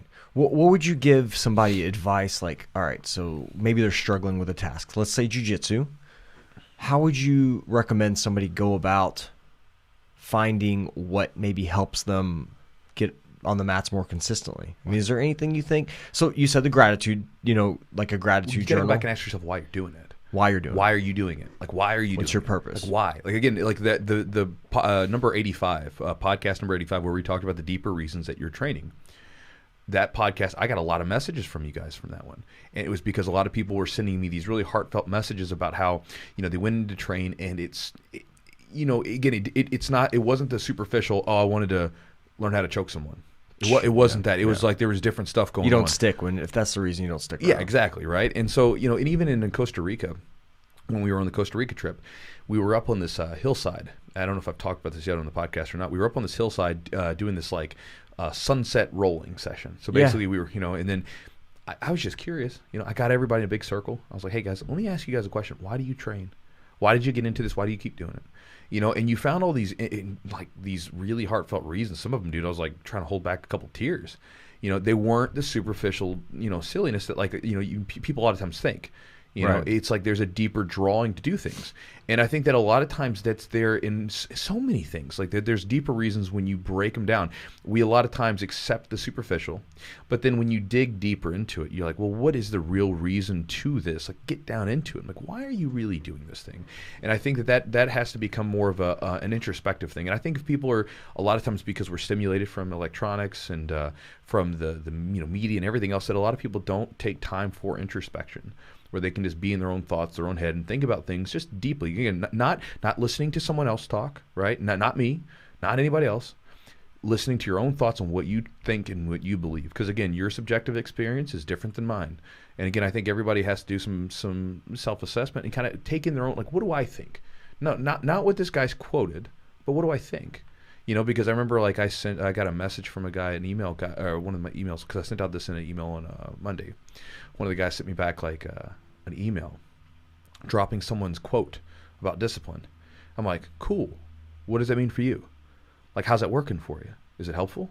Right. What would you give somebody advice like, all right, so maybe they're struggling with a task. Let's say jiu-jitsu. How would you recommend somebody go about finding what maybe helps them get on the mats more consistently? I mean, is there anything you think? So you said the gratitude, like a gratitude journal. You gotta go back and ask yourself why you're doing it. Why you're doing it. Why are you doing it? Like, why are you doing it? What's your purpose? Like, why? Like, again, like the number 85, podcast number 85, where we talked about the deeper reasons that you're training. That podcast, I got a lot of messages from you guys from that one. And it was because a lot of people were sending me these really heartfelt messages about how, they went into train and it wasn't the superficial, I wanted to learn how to choke someone. It wasn't that. It was like there was different stuff going on. You don't stick if that's the reason you don't stick around. Yeah, exactly, right? And so, and even in Costa Rica, when we were on the Costa Rica trip, we were up on this hillside. I don't know if I've talked about this yet on the podcast or not. We were up on this hillside doing this sunset rolling session. So basically we were, and then I was just curious. I got everybody in a big circle. I was like, hey guys, let me ask you guys a question. Why do you train? Why did you get into this? Why do you keep doing it? And you found all these these really heartfelt reasons. Some of them, dude, I was like trying to hold back a couple tears. They weren't the superficial, silliness that people a lot of times think. Right. It's like there's a deeper drawing to do things. And I think that a lot of times that's there in so many things. Like there's deeper reasons when you break them down. We a lot of times accept the superficial, but then when you dig deeper into it, you're like, well, what is the real reason to this? Like, get down into it. Like, why are you really doing this thing? And I think that has to become more of an introspective thing. And I think if people are, a lot of times because we're stimulated from electronics and from the media and everything else, that a lot of people don't take time for introspection, where they can just be in their own thoughts, their own head, and think about things just deeply. Again, not listening to someone else talk, right? Not me, not anybody else. Listening to your own thoughts on what you think and what you believe. Because again, your subjective experience is different than mine. And again, I think everybody has to do some self-assessment and kind of take in their own, like, what do I think? No, not what this guy's quoted, but what do I think? Because I remember I got a message from a guy, an email guy, or one of my emails, because I sent out this in an email on Monday. One of the guys sent me back an email dropping someone's quote about discipline. I'm like, cool. What does that mean for you? Like, how's that working for you? Is it helpful?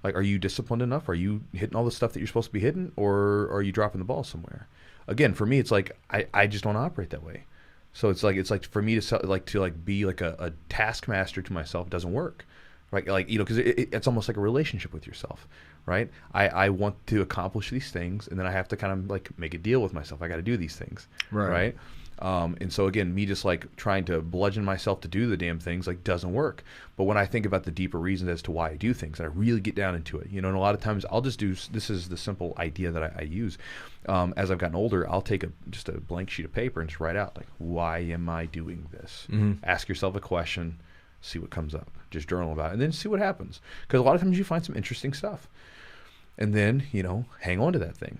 Like, are you disciplined enough? Are you hitting all the stuff that you're supposed to be hitting, or are you dropping the ball somewhere? Again, for me, it's like I just don't operate that way. So it's like for me to be like a taskmaster to myself doesn't work, right? Because it's almost like a relationship with yourself, right? I want to accomplish these things, and then I have to kind of make a deal with myself. I got to do these things, right? And so again, me just trying to bludgeon myself to do the damn things doesn't work. But when I think about the deeper reasons as to why I do things, and I really get down into it, and a lot of times I'll just do, this is the simple idea that I use. As I've gotten older, I'll take just a blank sheet of paper and just write out, why am I doing this? Mm-hmm. Ask yourself a question, see what comes up. Just journal about it, and then see what happens. Because a lot of times you find some interesting stuff. And then, hang on to that thing.